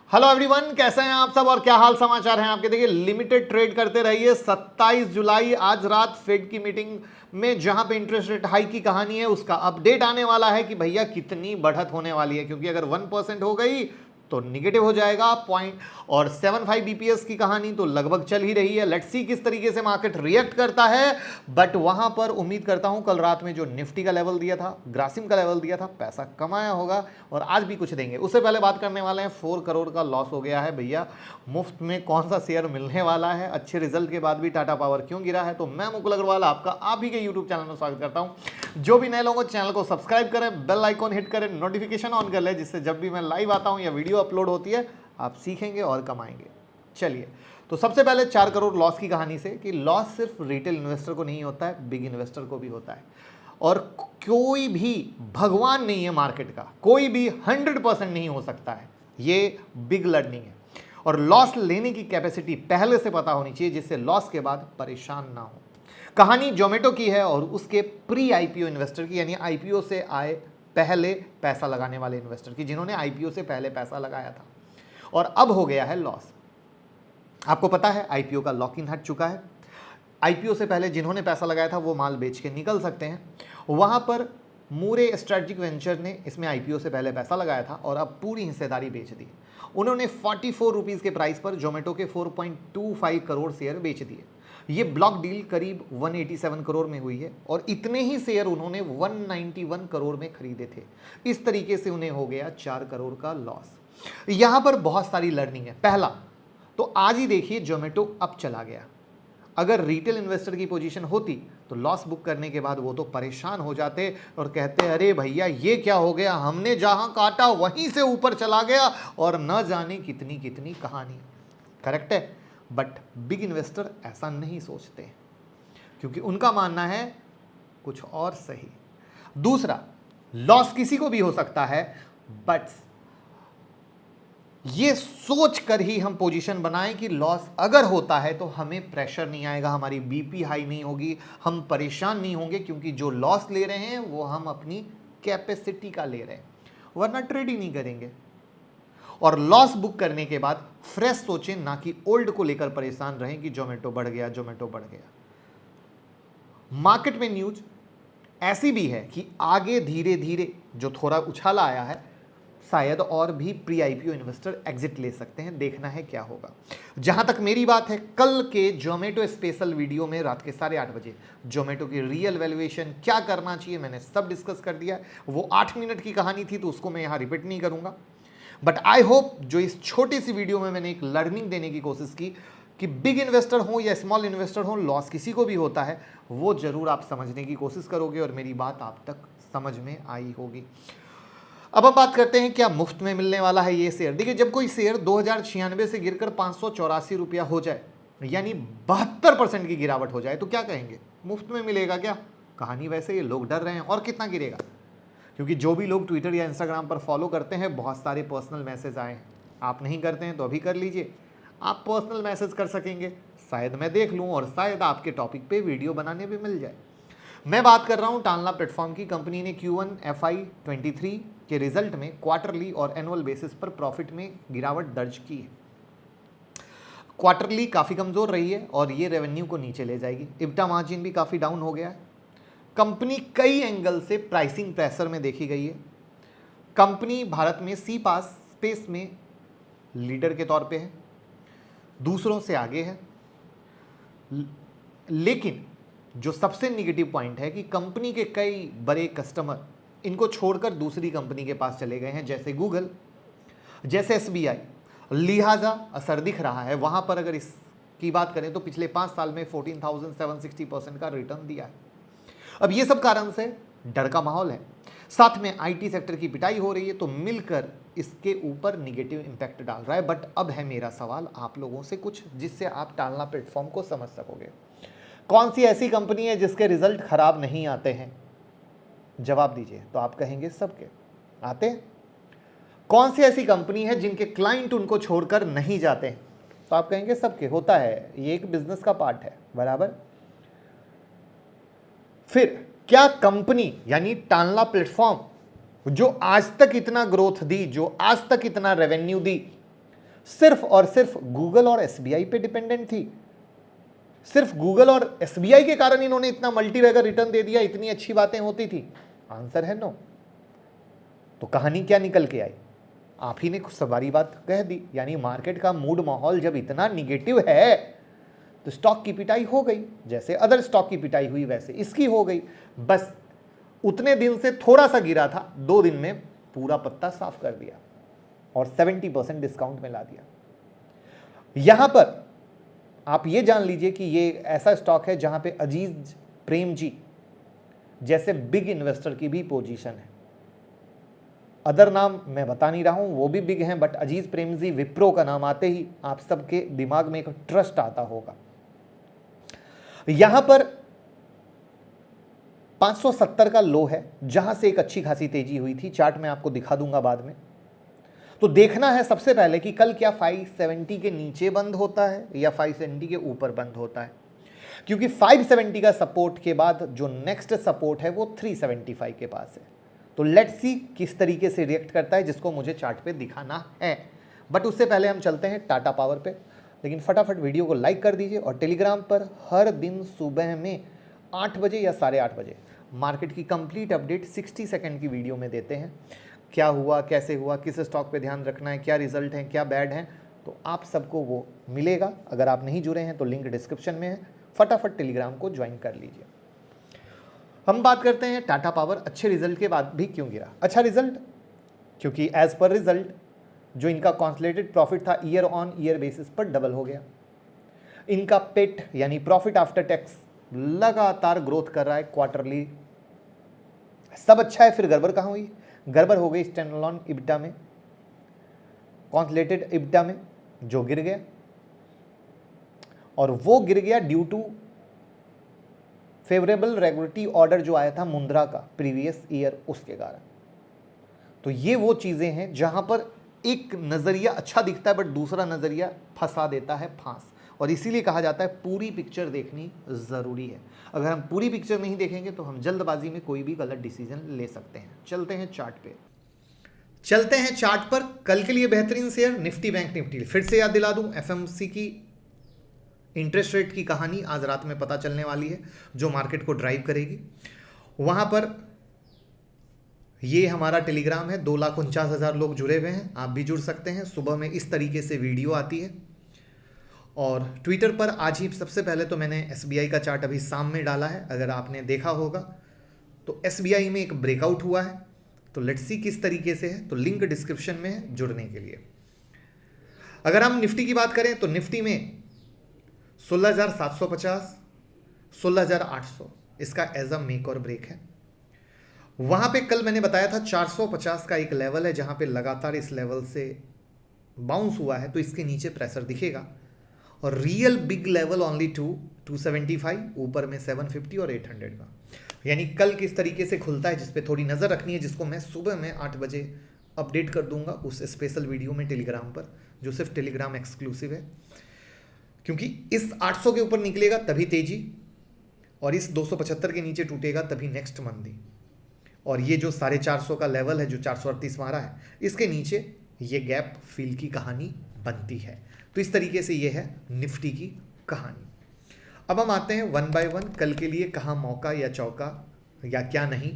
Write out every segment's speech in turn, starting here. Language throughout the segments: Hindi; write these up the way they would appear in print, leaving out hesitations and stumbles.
हेलो एवरीवन, कैसे हैं आप सब और क्या हाल समाचार हैं आपके। देखिए, लिमिटेड ट्रेड करते रहिए। 27 जुलाई आज रात फेड की मीटिंग में जहां पे इंटरेस्ट रेट हाई की कहानी है उसका अपडेट आने वाला है कि भैया कितनी बढ़त होने वाली है, क्योंकि अगर 1% हो गई तो निगेटिव हो जाएगा पॉइंट। और 75 बीपीएस की कहानी तो लगभग चल ही रही है। लेट्स सी किस तरीके से मार्केट रिएक्ट करता है। बट वहां पर उम्मीद करता हूं कल रात में जो निफ्टी का लेवल दिया था, ग्रासिम का लेवल दिया था, पैसा कमाया होगा और आज भी कुछ देंगे। उससे पहले बात करने वाले हैं 4 करोड़ का लॉस हो गया है भैया। मुफ्त में कौन सा शेयर मिलने वाला है। अच्छे रिजल्ट के बाद भी टाटा पावर क्यों गिरा है। तो मैं मुकुल अग्रवाल आपका आप ही के यूट्यूब चैनल में स्वागत करता हूं। जो भी नए लोगों को चैनल को सब्सक्राइब करें, बेल आइकॉन हिट करें, नोटिफिकेशन ऑन कर ले, जिससे जब भी मैं लाइव आता हूं या वीडियो अपलोड होती है आप सीखेंगे और कमाएंगे। चलिए, तो सबसे पहले 4 करोड़ लॉस की कहानी से कि लॉस सिर्फ रिटेल इन्वेस्टर को नहीं होता है, बिग इन्वेस्टर को भी होता है। और कोई भी भगवान नहीं है मार्केट का, कोई भी 100% नहीं हो सकता है। ये बिग लर्निंग है और लॉस लेने की कैपेसिटी पहले से पता होनी चाहिए, जिससे लॉस के बाद परेशान ना हो। कहानी जोमेटो की है और उसके प्री आईपीओ इन्वेस्टर की, यानी आईपीओ से आए पहले पैसा लगाने वाले इन्वेस्टर की, जिन्होंने आईपीओ से पहले पैसा लगाया था और अब हो गया है लॉस। आपको पता है आईपीओ का लॉक इन हट चुका है। आईपीओ से पहले जिन्होंने पैसा लगाया था वो माल बेच के निकल सकते हैं। वहां पर मूरे स्ट्रेटजिक वेंचर ने इसमें आईपीओ से पहले पैसा लगाया था और अब पूरी हिस्सेदारी बेच दी। उन्होंने 44 रुपीज़ के प्राइस पर जोमेटो के 4.25 करोड़ शेयर बेच दिए। ये ब्लॉक डील करीब 187 करोड़ में हुई है और इतने ही शेयर उन्होंने 191 करोड़ में खरीदे थे। इस तरीके से उन्हें हो गया 4 करोड़ का लॉस। यहां पर बहुत सारी लर्निंग है। पहला तो आज ही देखिए जोमेटो अब चला गया। अगर रिटेल इन्वेस्टर की पोजीशन होती तो लॉस बुक करने के बाद वो तो परेशान हो जाते और कहते अरे भैया ये क्या हो गया, हमने जहां काटा वहीं से ऊपर चला गया और न जाने कितनी कितनी कहानी। करेक्ट है, बट बिग इन्वेस्टर ऐसा नहीं सोचते क्योंकि उनका मानना है कुछ और सही। दूसरा, लॉस किसी को भी हो सकता है, बट ये सोच कर ही हम पोजीशन बनाएं कि लॉस अगर होता है तो हमें प्रेशर नहीं आएगा, हमारी बीपी हाई नहीं होगी, हम परेशान नहीं होंगे, क्योंकि जो लॉस ले रहे हैं वो हम अपनी कैपेसिटी का ले रहे हैं, वरना ट्रेड ही नहीं करेंगे। और लॉस बुक करने के बाद फ्रेश सोचें, ना कि ओल्ड को लेकर परेशान रहें कि जोमेटो बढ़ गया, जोमेटो बढ़ गया। मार्केट में न्यूज ऐसी भी है कि आगे धीरे धीरे जो थोड़ा उछाला आया है, शायद और भी प्री आईपीओ इन्वेस्टर एग्जिट ले सकते हैं। देखना है क्या होगा। जहां तक मेरी बात है, कल के जोमेटो स्पेशल वीडियो में रात के 8:30 बजे जोमेटो की रियल वैल्यूएशन क्या करना चाहिए मैंने सब डिस्कस कर दिया है। वो 8 मिनट की कहानी थी तो उसको मैं यहां रिपीट नहीं करूंगा। बट आई होप जो इस छोटी सी वीडियो में मैंने एक लर्निंग देने की कोशिश की कि बिग इन्वेस्टर हो या स्मॉल इन्वेस्टर हो, लॉस किसी को भी होता है, वो जरूर आप समझने की कोशिश करोगे और मेरी बात आप तक समझ में आई होगी। अब हम बात करते हैं क्या मुफ्त में मिलने वाला है ये शेयर। देखिए, जब कोई शेयर 2096 से गिरकर 584 रुपया हो जाए, यानी 72% की गिरावट हो जाए, तो क्या कहेंगे, मुफ्त में मिलेगा क्या। कहानी वैसे ये लोग डर रहे हैं। और कितना गिरेगा, क्योंकि जो भी लोग ट्विटर या इंस्टाग्राम पर फॉलो करते हैं, बहुत सारे पर्सनल मैसेज आए हैं। आप नहीं करते हैं तो अभी कर लीजिए, आप पर्सनल मैसेज कर सकेंगे, शायद मैं देख लूँ और शायद आपके टॉपिक पे वीडियो बनाने भी मिल जाए। मैं बात कर रहा हूं टालना प्लेटफॉर्म की। कंपनी ने Q1 FY23 के रिजल्ट में क्वार्टरली और एनुअल बेसिस पर प्रॉफिट में गिरावट दर्ज की है। क्वार्टरली काफ़ी कमज़ोर रही है और ये रेवेन्यू को नीचे ले जाएगी। इब्टा मार्जिन भी काफ़ी डाउन हो गया है। कंपनी कई एंगल से प्राइसिंग प्रेशर में देखी गई है। कंपनी भारत में सी पास स्पेस में लीडर के तौर पे है, दूसरों से आगे है। लेकिन जो सबसे निगेटिव पॉइंट है कि कंपनी के कई बड़े कस्टमर इनको छोड़कर दूसरी कंपनी के पास चले गए हैं, जैसे गूगल, जैसे एसबीआई। लिहाजा असर दिख रहा है। वहां पर अगर इसकी बात करें तो पिछले 5 साल में 14,760% का रिटर्न दिया है। अब ये सब कारण से डर का माहौल है, साथ में आईटी सेक्टर की पिटाई हो रही है, तो मिलकर इसके ऊपर निगेटिव इंपैक्ट डाल रहा है। बट अब है मेरा सवाल आप लोगों से कुछ, जिससे आप टालना प्लेटफॉर्म को समझ सकोगे। कौन सी ऐसी कंपनी है जिसके रिजल्ट खराब नहीं आते हैं, जवाब दीजिए। तो आप कहेंगे सबके आते हैं। कौन सी ऐसी कंपनी है जिनके क्लाइंट उनको छोड़कर नहीं जाते हैं, तो आप कहेंगे सबके होता है, ये एक बिजनेस का पार्ट है, बराबर। फिर क्या कंपनी यानी टालना प्लेटफॉर्म जो आज तक इतना ग्रोथ दी, जो आज तक इतना रेवेन्यू दी, सिर्फ और सिर्फ गूगल और एसबीआई पे डिपेंडेंट थी। सिर्फ गूगल और एसबीआई के कारण इन्होंने इतना मल्टीबैगर रिटर्न दे दिया, इतनी अच्छी बातें होती थी? आंसर है नो। तो कहानी क्या निकल के आई? आप ही ने सवारी बात कह दी, यानी मार्केट का मूड माहौल जब इतना निगेटिव है तो स्टॉक की पिटाई हो गई। जैसे अदर स्टॉक की पिटाई हुई वैसे इसकी हो गई। बस उतने दिन से थोड़ा सा गिरा था, 2 दिन में पूरा पत्ता साफ कर दिया और 70% डिस्काउंट में ला दिया। यहां पर आप ये जान लीजिए कि ये ऐसा स्टॉक है जहां पे अजीज प्रेम जी जैसे बिग इन्वेस्टर की भी पोजीशन है। अदर नाम मैं बता नहीं रहा हूं, वो भी बिग हैं, बट अजीज प्रेम जी विप्रो का नाम आते ही आप सबके दिमाग में एक ट्रस्ट आता होगा। यहां पर 570 का लो है, जहां से एक अच्छी खासी तेजी हुई थी। चार्ट में आपको दिखा दूंगा बाद में। तो देखना है सबसे पहले कि कल क्या 570 के नीचे बंद होता है या 570 के ऊपर बंद होता है, क्योंकि 570 का सपोर्ट के बाद जो नेक्स्ट सपोर्ट है वो 375 के पास है। तो लेट्स सी किस तरीके से रिएक्ट करता है, जिसको मुझे चार्ट पे दिखाना है। बट उससे पहले हम चलते हैं टाटा पावर पे। लेकिन फटाफट वीडियो को लाइक कर दीजिए और टेलीग्राम पर हर दिन सुबह में 8 बजे या 8:30 बजे मार्केट की कंप्लीट अपडेट 60 सेकंड की वीडियो में देते हैं। क्या हुआ, कैसे हुआ, किस स्टॉक पे ध्यान रखना है, क्या रिजल्ट हैं, क्या बैड हैं, तो आप सबको वो मिलेगा। अगर आप नहीं जुड़े हैं तो लिंक डिस्क्रिप्शन में है, फटाफट टेलीग्राम को ज्वाइन कर लीजिए। हम बात करते हैं टाटा पावर अच्छे रिजल्ट के बाद भी क्यों गिरा। अच्छा रिजल्ट, क्योंकि एज पर रिजल्ट जो इनका कॉन्सोलिडेटेड प्रॉफिट था ईयर ऑन ईयर बेसिस पर डबल हो गया। इनका पेट यानी प्रॉफिट आफ्टर टैक्स लगातार ग्रोथ कर रहा है क्वार्टरली। सब अच्छा है, फिर गड़बड़ कहाँ हुई? गड़बड़ हो गई स्टैंडअलोन इबिटा में, कॉन्सोलिडेटेड इबिटा में, जो गिर गया। और वो गिर गया due to favourable regulatory order जो आया था मुंद्रा का प्रीवियस ईयर, उसके कारण। तो ये वो चीजें हैं जहां पर एक नजरिया अच्छा दिखता है बट दूसरा नजरिया फंसा देता है फांस। और इसीलिए कहा जाता है पूरी पिक्चर देखनी जरूरी है। अगर हम पूरी पिक्चर नहीं देखेंगे तो हम जल्दबाजी में कोई भी गलत डिसीजन ले सकते हैं। चलते हैं चार्ट पे। चलते हैं चार्ट पर। कल के लिए बेहतरीन शेयर निफ्टी बैंक निफ्टी। फिर से याद दिला दूं, एफएमसी की इंटरेस्ट रेट की कहानी आज रात में पता चलने वाली है, जो मार्केट को ड्राइव करेगी। वहां पर ये हमारा टेलीग्राम है, 2,49,000 लोग जुड़े हुए हैं। आप भी जुड़ सकते हैं। सुबह में इस तरीके से वीडियो आती है। और ट्विटर पर आज ही सबसे पहले तो मैंने एसबीआई का चार्ट अभी शाम में डाला है, अगर आपने देखा होगा तो एसबीआई में एक ब्रेकआउट हुआ है। तो लेट्स सी किस तरीके से है, तो लिंक डिस्क्रिप्शन में है जुड़ने के लिए। अगर हम निफ्टी की बात करें तो निफ्टी में 16,750, 16,800 इसका एज अ मेक और ब्रेक है। वहां पे कल मैंने बताया था 450 का एक लेवल है, जहां पे लगातार इस लेवल से बाउंस हुआ है, तो इसके नीचे प्रेशर दिखेगा। और रियल बिग लेवल ओनली 275, ऊपर में 750 और 800 का। यानी कल किस तरीके से खुलता है जिस पे थोड़ी नज़र रखनी है, जिसको मैं सुबह में 8 बजे अपडेट कर दूंगा उस स्पेशल वीडियो में टेलीग्राम पर, जो सिर्फ टेलीग्राम एक्सक्लूसिव है। क्योंकि इस 800 के ऊपर निकलेगा तभी तेजी, और इस 275 के नीचे टूटेगा तभी नेक्स्ट मंदी। और ये जो 450 का लेवल है जो 438 मारा है, इसके नीचे ये गैप फिल की कहानी बनती है। तो इस तरीके से ये है निफ्टी की कहानी। अब हम आते हैं वन बाय वन, कल के लिए कहाँ मौका या चौका या क्या नहीं।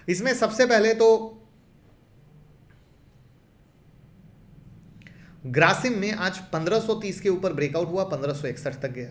इसमें सबसे पहले तो ग्रासिम में आज 1530 के ऊपर ब्रेकआउट हुआ, 1561 तक गया।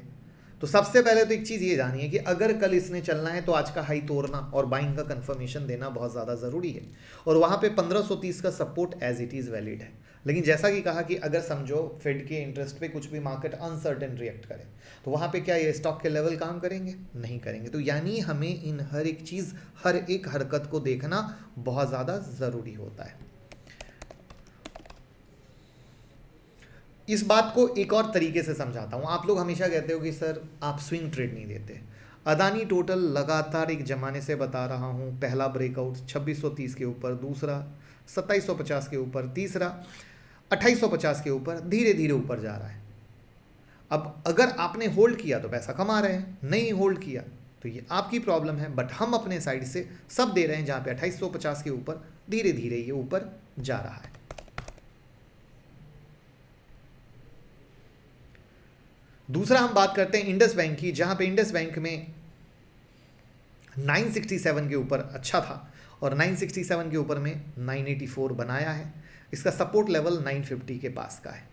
तो सबसे पहले तो एक चीज़ ये जानिए कि अगर कल इसने चलना है तो आज का हाई तोड़ना और बाइंग का कंफर्मेशन देना बहुत ज़्यादा ज़रूरी है। और वहाँ पे 1530 का support as it is valid है। लेकिन जैसा कि कहा कि अगर समझो फेड के इंटरेस्ट पे कुछ भी मार्केट अनसर्टेन रिएक्ट करे, तो वहाँ पे क्या ये स्टॉक के लेवल काम करेंगे? नहीं करेंगे। तो यानी हमें इन हर एक चीज़, हर एक हरकत को देखना बहुत ज़्यादा ज़रूरी होता है। इस बात को एक और तरीके से समझाता हूँ। आप लोग हमेशा कहते हो कि सर आप स्विंग ट्रेड नहीं देते। अदानी टोटल लगातार एक जमाने से बता रहा हूँ, पहला ब्रेकआउट 2630 के ऊपर, दूसरा 2750 के ऊपर, तीसरा 2850 के ऊपर, धीरे धीरे ऊपर जा रहा है। अब अगर आपने होल्ड किया तो पैसा कमा रहे हैं, नहीं होल्ड किया तो ये आपकी प्रॉब्लम है। बट हम अपने साइड से सब दे रहे हैं, जहाँ पे 2850 के ऊपर धीरे धीरे ये ऊपर जा रहा है। दूसरा हम बात करते हैं इंडस बैंक की, जहां पे इंडस बैंक में 967 के ऊपर अच्छा था और 967 के ऊपर में 984 बनाया है। इसका सपोर्ट लेवल 950 के पास का है।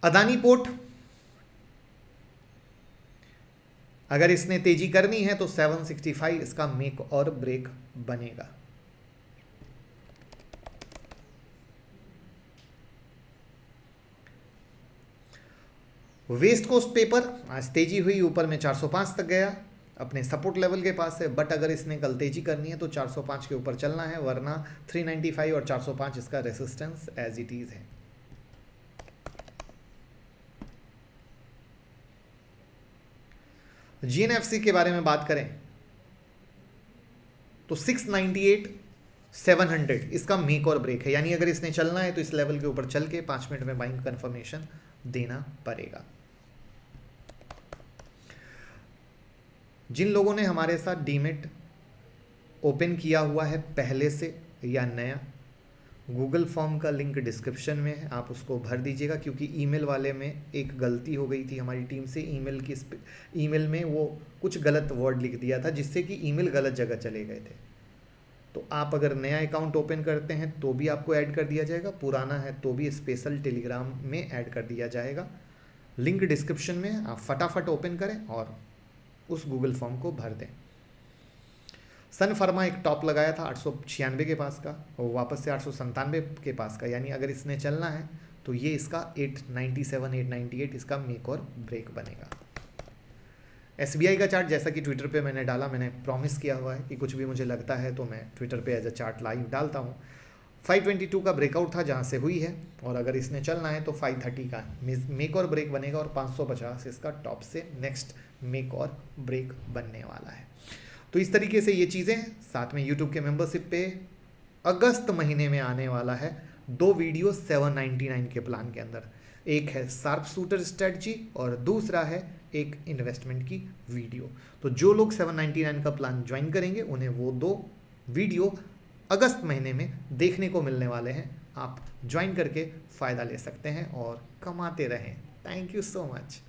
अदानी पोर्ट, अगर इसने तेजी करनी है तो 765 इसका मेक और ब्रेक बनेगा। वेस्ट कोस्ट पेपर आज तेजी हुई, ऊपर में 405 तक गया, अपने सपोर्ट लेवल के पास है, बट अगर इसने कल तेजी करनी है तो 405 के ऊपर चलना है, वरना 395 और 405 इसका रेसिस्टेंस एज इट इज है। जीएनएफसी के बारे में बात करें तो 698 700 इसका मेक और ब्रेक है, यानी अगर इसने चलना है तो इस लेवल के ऊपर चल के 5 मिनट में बाइंग कंफर्मेशन देना पड़ेगा। जिन लोगों ने हमारे साथ डीमेट ओपन किया हुआ है पहले से या नया, गूगल फॉर्म का लिंक डिस्क्रिप्शन में है, आप उसको भर दीजिएगा, क्योंकि ईमेल वाले में एक गलती हो गई थी हमारी टीम से। ईमेल में वो कुछ गलत वर्ड लिख दिया था, जिससे कि ईमेल गलत जगह चले गए थे। तो आप अगर नया अकाउंट ओपन करते हैं तो भी आपको ऐड कर दिया जाएगा, पुराना है तो भी स्पेशल टेलीग्राम में ऐड कर दिया जाएगा। लिंक डिस्क्रिप्शन में, आप फटाफट ओपन करें और उस गूगल फॉर्म को भर दें। सन फर्मा एक टॉप लगाया था 896 के पास का और वापस से 897 के पास का, यानी अगर इसने चलना है तो ये इसका 897 898 इसका मेक और ब्रेक बनेगा। एसबीआई का चार्ट, जैसा कि ट्विटर पे मैंने डाला, मैंने प्रॉमिस किया हुआ है कि कुछ भी मुझे लगता है तो मैं ट्विटर पे एज अ चार्ट लाइव डालता हूँ। 522 का ब्रेकआउट था जहाँ से हुई है, और अगर इसने चलना है तो 530 का मेक और ब्रेक बनेगा और 550 इसका टॉप से नेक्स्ट मेक और ब्रेक बनने वाला है। तो इस तरीके से ये चीज़ें हैं। साथ में यूट्यूब के मेंबरशिप पे अगस्त महीने में आने वाला है 2 वीडियो 799 के प्लान के अंदर। एक है शार्प शूटर स्ट्रेटजी और दूसरा है एक इन्वेस्टमेंट की वीडियो। तो जो लोग 799 का प्लान ज्वाइन करेंगे उन्हें वो 2 वीडियो अगस्त महीने में देखने को मिलने वाले हैं। आप ज्वाइन करके फ़ायदा ले सकते हैं और कमाते रहें। Thank you so much.